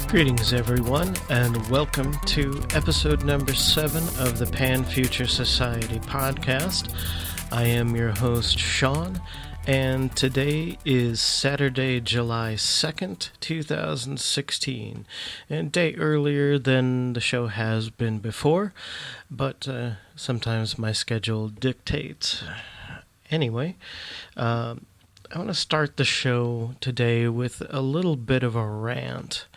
Greetings, everyone, and welcome to episode number 7 of the Pan Future Society podcast. I am your host, Sean, and today is Saturday, July 2nd, 2016, a day earlier than the show has been before, but sometimes my schedule dictates. Anyway, I want to start the show today with a little bit of a rant.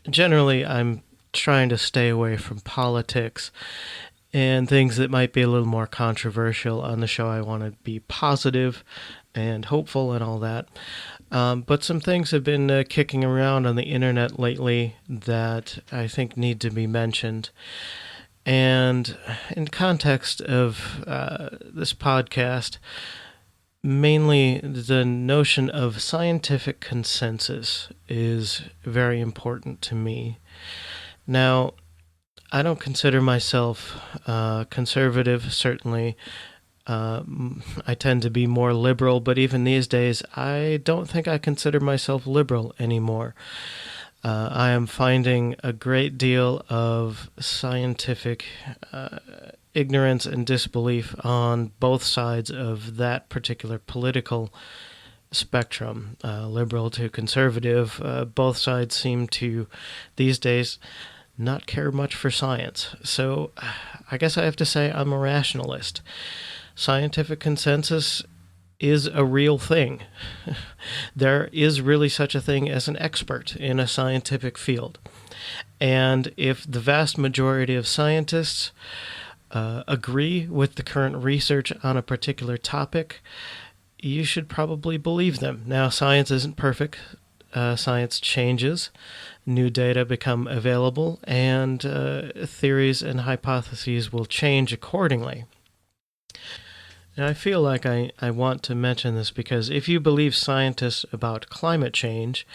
Generally, I'm trying to stay away from politics and things that might be a little more controversial on the show. I want to be positive and hopeful and all that. But some things have been kicking around on the internet lately that I think need to be mentioned. And in context of this podcast, mainly the notion of scientific consensus is very important to me. Now, I don't consider myself conservative, certainly. I tend to be more liberal, but even these days, I don't think I consider myself liberal anymore. I am finding a great deal of scientific ignorance and disbelief on both sides of that particular political spectrum, liberal to conservative. Both sides seem to, these days, not care much for science. So I guess I have to say I'm a rationalist. Scientific consensus is a real thing. There is really such a thing as an expert in a scientific field. And if the vast majority of scientists agree with the current research on a particular topic, you should probably believe them. Now, science isn't perfect. Science changes. New data become available, and theories and hypotheses will change accordingly. And I feel like I want to mention this because if you believe scientists about climate change,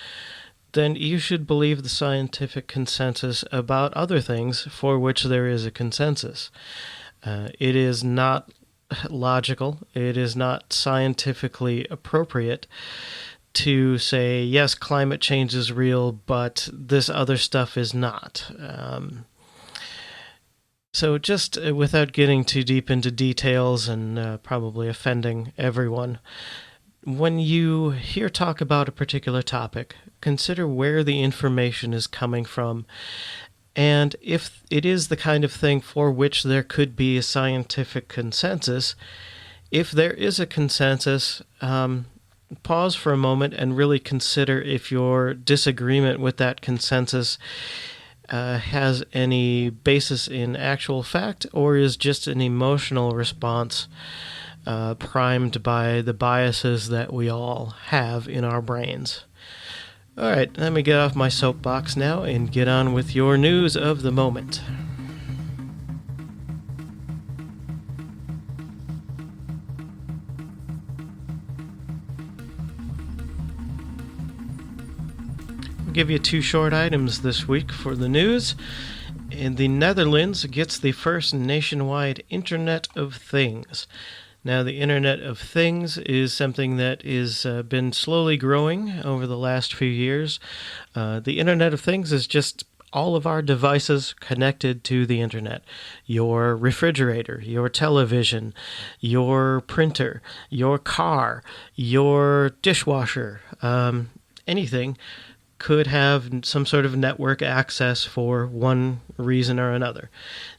then you should believe the scientific consensus about other things for which there is a consensus. It is not logical, it is not scientifically appropriate to say, yes, climate change is real, but this other stuff is not. So just without getting too deep into details and probably offending everyone, when you hear talk about a particular topic, consider where the information is coming from, and if it is the kind of thing for which there could be a scientific consensus, if there is a consensus, pause for a moment and really consider if your disagreement with that consensus has any basis in actual fact or is just an emotional response primed by the biases that we all have in our brains. All right, let me get off my soapbox now and get on with your news of the moment. I'll give you 2 short items this week for the news. And the Netherlands gets the first nationwide Internet of Things. Now, the Internet of Things is something that is been slowly growing over the last few years. The Internet of Things is just all of our devices connected to the Internet. Your refrigerator, your television, your printer, your car, your dishwasher, anything could have some sort of network access for one reason or another.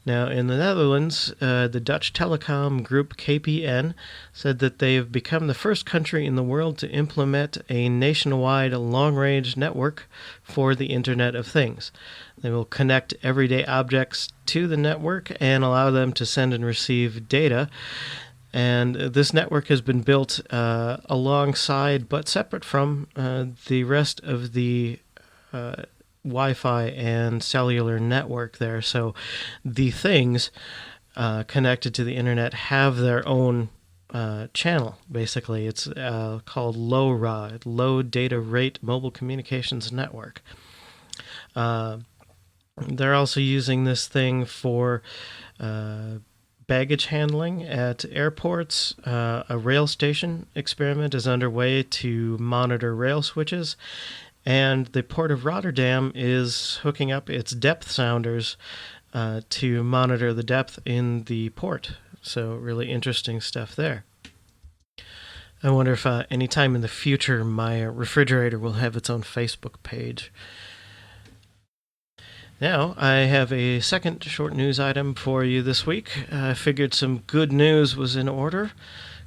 Now, in the Netherlands, the Dutch telecom group KPN said that they have become the first country in the world to implement a nationwide long-range network for the Internet of Things. They will connect everyday objects to the network and allow them to send and receive data. And this network has been built alongside but separate from the rest of the Wi-Fi and cellular network there. So the things connected to the internet have their own channel, basically. It's called LoRa, Low Data Rate Mobile Communications Network. They're also using this thing for baggage handling at airports. A rail station experiment is underway to monitor rail switches, And the Port of Rotterdam is hooking up its depth sounders to monitor the depth in the port. So really interesting stuff there. I wonder if anytime in the future my refrigerator will have its own Facebook page. Now, I have a second short news item for you this week. I figured some good news was in order.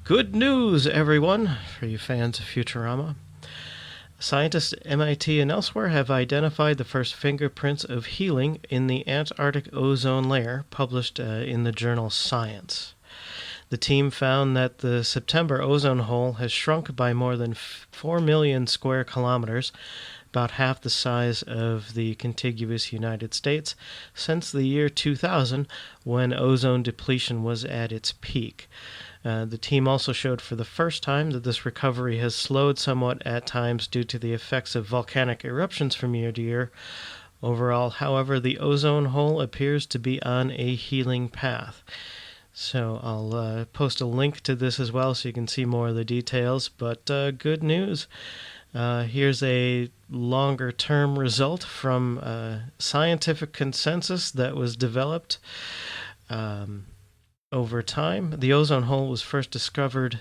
Good news, everyone, for you fans of Futurama. Scientists at MIT and elsewhere have identified the first fingerprints of healing in the Antarctic ozone layer, published in the journal Science. The team found that the September ozone hole has shrunk by more than 4 million square kilometers, about half the size of the contiguous United States, since the year 2000, when ozone depletion was at its peak. The team also showed for the first time that this recovery has slowed somewhat at times due to the effects of volcanic eruptions from year to year. Overall, however, the ozone hole appears to be on a healing path. So I'll post a link to this as well so you can see more of the details, but good news. Here's a longer-term result from scientific consensus that was developed over time. The ozone hole was first discovered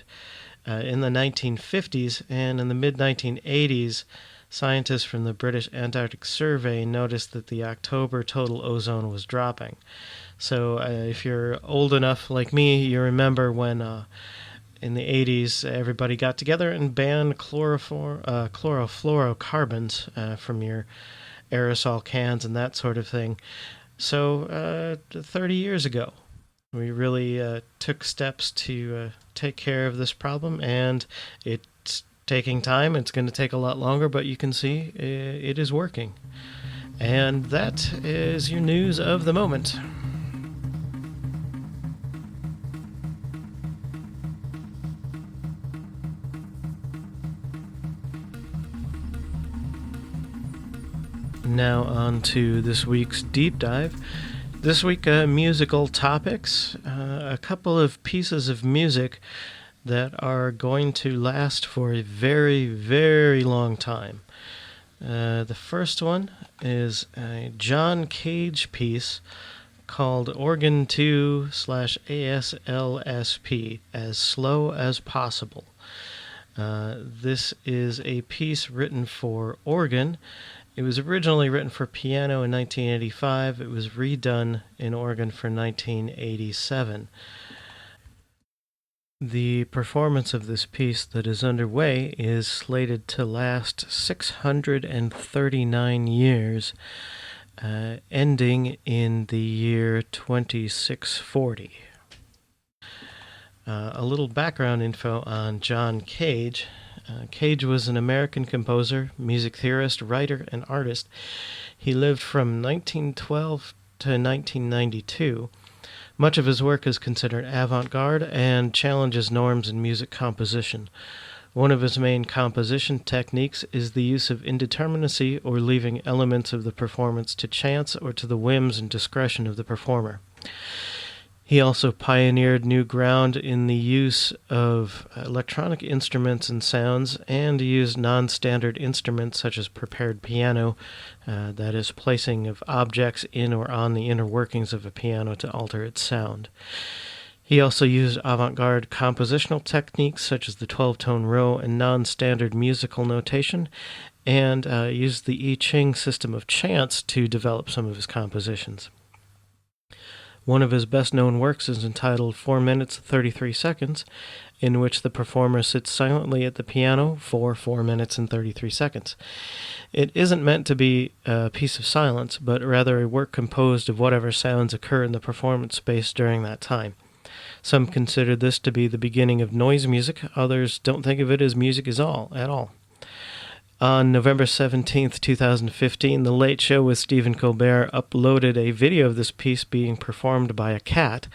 in the 1950s, and in the mid-1980s, scientists from the British Antarctic Survey noticed that the October total ozone was dropping. So if you're old enough like me, you remember when in the 80s everybody got together and banned chlorofluorocarbons from your aerosol cans and that sort of thing. So 30 years ago, we really took steps to take care of this problem, and it's taking time. It's going to take a lot longer, but you can see it is working. And that is your news of the moment. Now on to this week's deep dive. This week, musical topics. A couple of pieces of music that are going to last for a very, very long time. The first one is a John Cage piece called Organ 2/ASLSP, As Slow as Possible. This is a piece written for organ. It was originally written for piano in 1985. It was redone in organ for 1987. The performance of this piece that is underway is slated to last 639 years, ending in the year 2640. A little background info on John Cage. Cage was an American composer, music theorist, writer, and artist. He lived from 1912 to 1992. Much of his work is considered avant-garde and challenges norms in music composition. One of his main composition techniques is the use of indeterminacy, or leaving elements of the performance to chance or to the whims and discretion of the performer. He also pioneered new ground in the use of electronic instruments and sounds, and used non-standard instruments such as prepared piano, that is, placing of objects in or on the inner workings of a piano to alter its sound. He also used avant-garde compositional techniques such as the 12-tone row and non-standard musical notation, and used the I Ching system of chants to develop some of his compositions. One of his best-known works is entitled 4 minutes 33 seconds, in which the performer sits silently at the piano for 4 minutes and 33 seconds. It isn't meant to be a piece of silence, but rather a work composed of whatever sounds occur in the performance space during that time. Some consider this to be the beginning of noise music. Others don't think of it as music at all. On November 17th, 2015, The Late Show with Stephen Colbert uploaded a video of this piece being performed by a cat,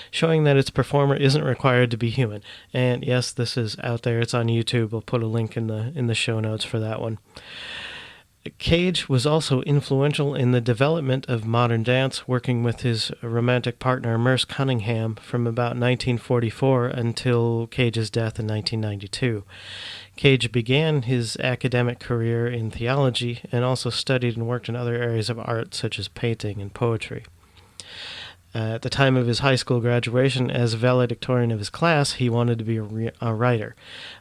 showing that its performer isn't required to be human. And yes, this is out there. It's on YouTube. We'll put a link in the show notes for that one. Cage was also influential in the development of modern dance, working with his romantic partner Merce Cunningham from about 1944 until Cage's death in 1992. Cage began his academic career in theology and also studied and worked in other areas of art such as painting and poetry. At the time of his high school graduation, as valedictorian of his class, he wanted to be a writer.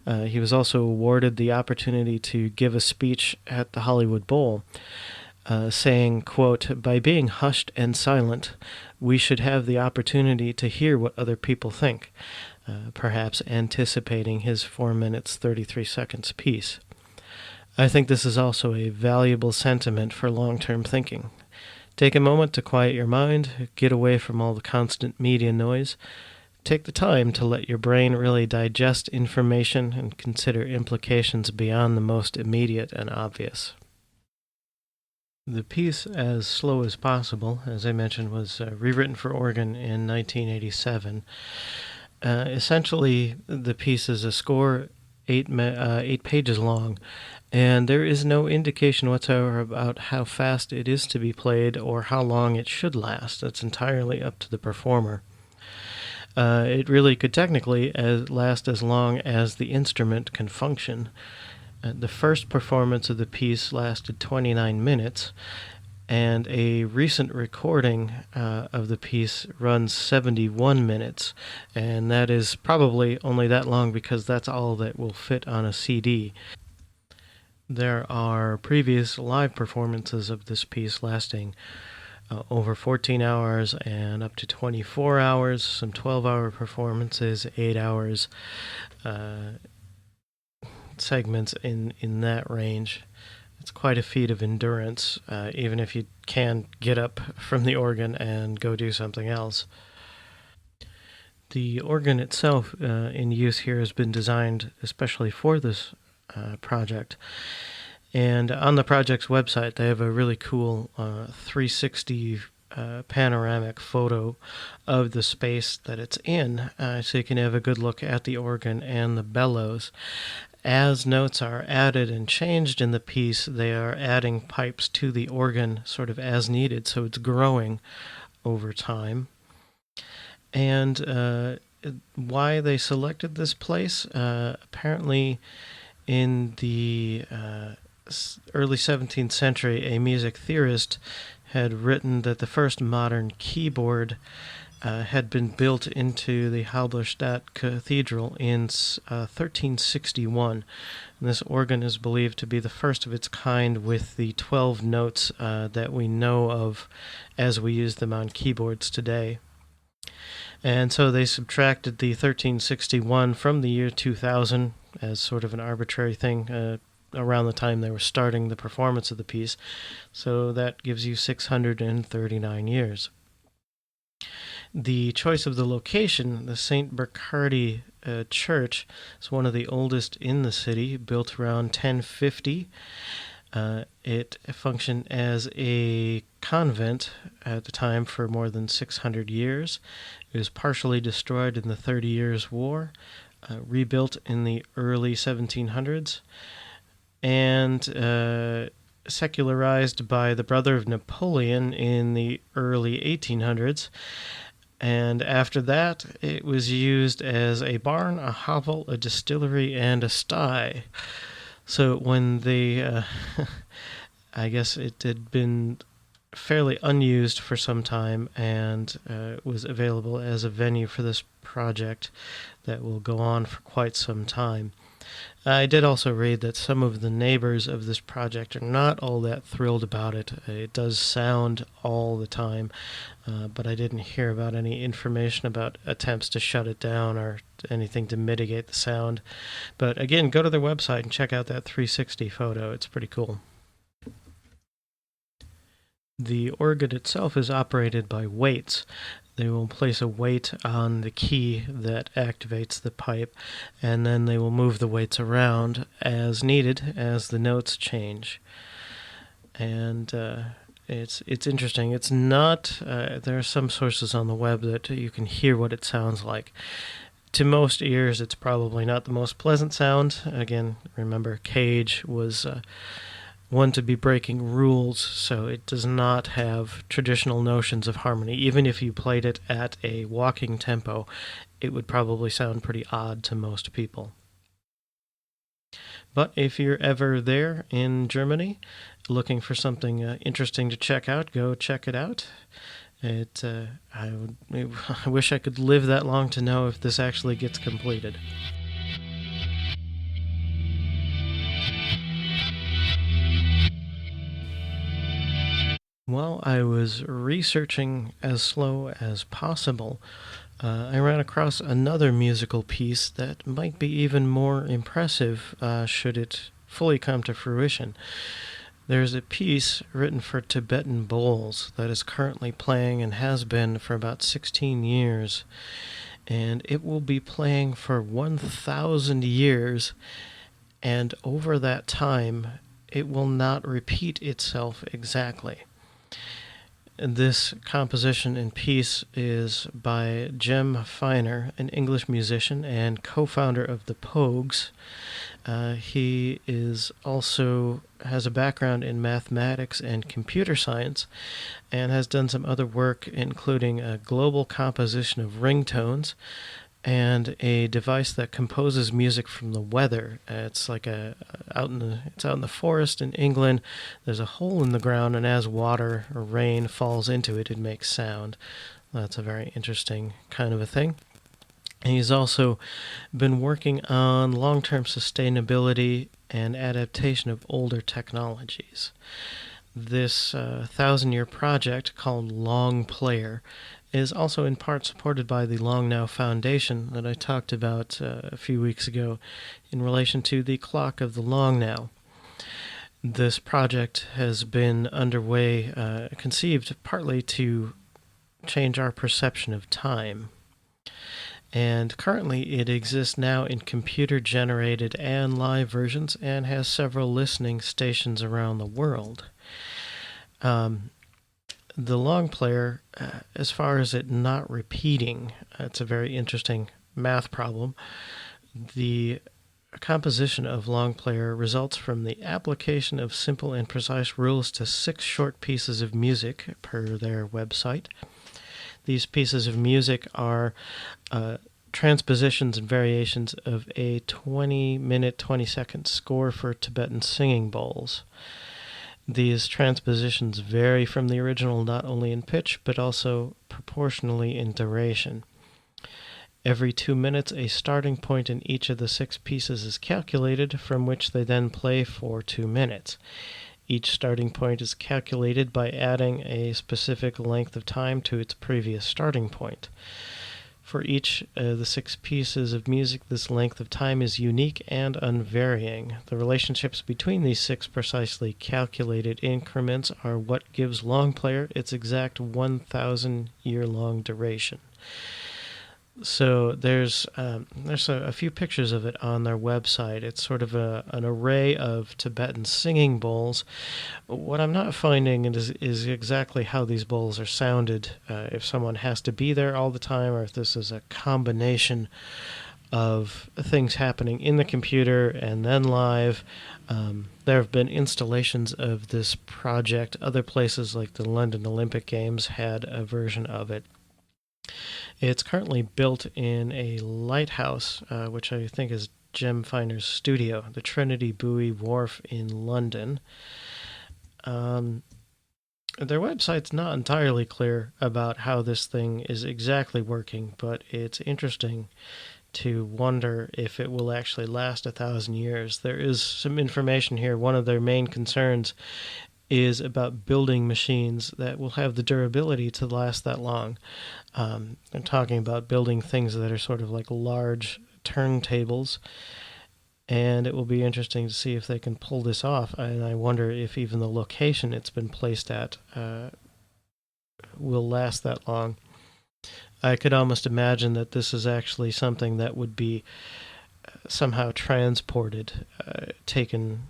He was also awarded the opportunity to give a speech at the Hollywood Bowl, saying, quote, "By being hushed and silent, we should have the opportunity to hear what other people think," perhaps anticipating his 4 minutes 33 seconds piece. I think this is also a valuable sentiment for long-term thinking. Take a moment to quiet your mind, get away from all the constant media noise. Take the time to let your brain really digest information and consider implications beyond the most immediate and obvious. The piece, As Slow as Possible, as I mentioned, was rewritten for organ in 1987. Essentially, the piece is a score 8 pages long, and there is no indication whatsoever about how fast it is to be played or how long it should last. That's entirely up to the performer. It really could technically last as long as the instrument can function. The first performance of the piece lasted 29 minutes, and a recent recording of the piece runs 71 minutes, and that is probably only that long because that's all that will fit on a CD. There are previous live performances of this piece lasting over 14 hours and up to 24 hours, some 12-hour performances, 8 hours, segments in that range. It's quite a feat of endurance, even if you can get up from the organ and go do something else. The organ itself in use here has been designed especially for this project. And on the project's website, they have a really cool 360 panoramic photo of the space that it's in, so you can have a good look at the organ and the bellows. As notes are added and changed in the piece, they are adding pipes to the organ sort of as needed, so it's growing over time. And why they selected this place? Apparently, in the early 17th century, a music theorist had written that the first modern keyboard had been built into the Halberstadt Cathedral in 1361. And this organ is believed to be the first of its kind with the 12 notes that we know of as we use them on keyboards today. And so they subtracted the 1361 from the year 2000 as sort of an arbitrary thing around the time they were starting the performance of the piece. So that gives you 639 years. The choice of the location, the St. Burcardi Church, is one of the oldest in the city, built around 1050. It functioned as a convent at the time for more than 600 years. It was partially destroyed in the 30 Years' War, rebuilt in the early 1700s, and secularized by the brother of Napoleon in the early 1800s. And after that, it was used as a barn, a hovel, a distillery, and a sty. So when they, I guess it had been fairly unused for some time and was available as a venue for this project that will go on for quite some time. I did also read that some of the neighbors of this project are not all that thrilled about it. It does sound all the time, but I didn't hear about any information about attempts to shut it down or anything to mitigate the sound. But again, go to their website and check out that 360 photo. It's pretty cool. The organ itself is operated by weights. They will place a weight on the key that activates the pipe, and then they will move the weights around as needed as the notes change. And it's interesting. It's not. There are some sources on the web that you can hear what it sounds like. To most ears, it's probably not the most pleasant sound. Again, remember, Cage was one to be breaking rules, so it does not have traditional notions of harmony. Even if you played it at a walking tempo, it would probably sound pretty odd to most people. But if you're ever there in Germany looking for something interesting to check out, go check it out. I wish I could live that long to know if this actually gets completed. While I was researching as slow as possible, I ran across another musical piece that might be even more impressive should it fully come to fruition. There's a piece written for Tibetan bowls that is currently playing and has been for about 16 years, and it will be playing for 1,000 years, and over that time, it will not repeat itself exactly. This composition and piece is by Jem Finer, an English musician and co-founder of the Pogues. He is also has a background in mathematics and computer science, and has done some other work, including a global composition of ringtones and a device that composes music from the weather. It's like out in the forest in England. There's a hole in the ground, and as water or rain falls into it, it makes sound. That's a very interesting kind of a thing. And he's also been working on long-term sustainability and adaptation of older technologies. This 1,000-year project called Long-Player is also in part supported by the Long Now Foundation that I talked about a few weeks ago in relation to the Clock of the Long Now. This project has been underway, conceived partly to change our perception of time. And currently it exists now in computer-generated and live versions and has several listening stations around the world. The long player, as far as it not repeating, it's a very interesting math problem. The composition of long player results from the application of simple and precise rules to 6 short pieces of music per their website. These pieces of music are transpositions and variations of a 20-minute, 20-second score for Tibetan singing bowls. These transpositions vary from the original not only in pitch, but also proportionally in duration. Every 2 minutes, a starting point in each of the 6 pieces is calculated, from which they then play for 2 minutes. Each starting point is calculated by adding a specific length of time to its previous starting point. For each of the 6 pieces of music, this length of time is unique and unvarying. The relationships between these 6 precisely calculated increments are what gives Long Player its exact 1,000-year-long duration. So there's a few pictures of it on their website. It's sort of an array of Tibetan singing bowls. What I'm not finding is exactly how these bowls are sounded, if someone has to be there all the time, or if this is a combination of things happening in the computer and then live. There have been installations of this project. Other places like the London Olympic Games had a version of it. It's currently built in a lighthouse, which I think is Jem Finer's studio, the Trinity Buoy Wharf in London. Their website's not entirely clear about how this thing is exactly working, but it's interesting to wonder if it will actually last 1,000 years. There is some information here. One of their main concerns is about building machines that will have the durability to last that long. I'm talking about building things that are sort of like large turntables, and it will be interesting to see if they can pull this off. And I wonder if even the location it's been placed at will last that long. I could almost imagine that this is actually something that would be somehow transported, taken,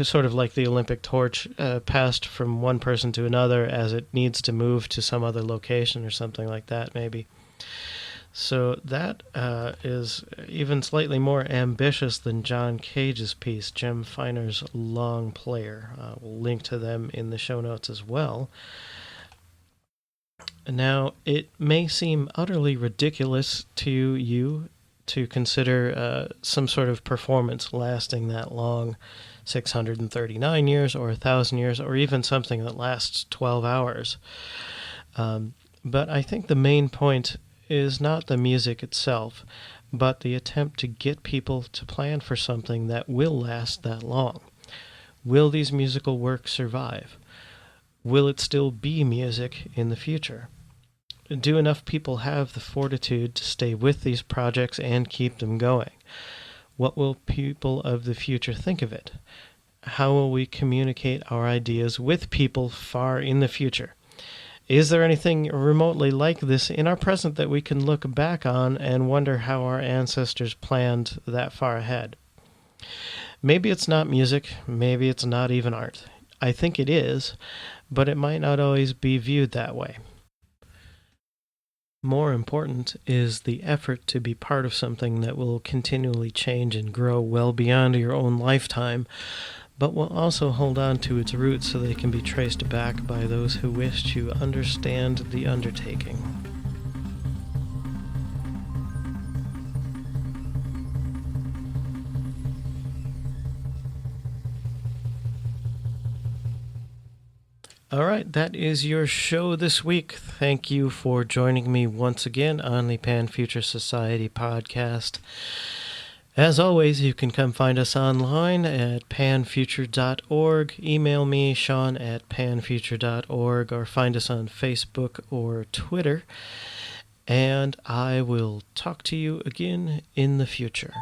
sort of like the Olympic torch, passed from one person to another as it needs to move to some other location or something like that, maybe. So that is even slightly more ambitious than John Cage's piece, Jem Finer's Long Player. We'll link to them in the show notes as well. Now, it may seem utterly ridiculous to you to consider some sort of performance lasting that long, 639 years or 1,000 years, or even something that lasts 12 hours. But I think the main point is not the music itself, but the attempt to get people to plan for something that will last that long. Will these musical works survive? Will it still be music in the future? Do enough people have the fortitude to stay with these projects and keep them going? What will people of the future think of it? How will we communicate our ideas with people far in the future? Is there anything remotely like this in our present that we can look back on and wonder how our ancestors planned that far ahead? Maybe it's not music, maybe it's not even art. I think it is, but it might not always be viewed that way. More important is the effort to be part of something that will continually change and grow well beyond your own lifetime, but will also hold on to its roots so they can be traced back by those who wish to understand the undertaking. All right, that is your show this week. Thank you for joining me once again on the Pan Future Society podcast. As always, you can come find us online at panfuture.org. Email me, Sean, at panfuture.org, or find us on Facebook or Twitter. And I will talk to you again in the future.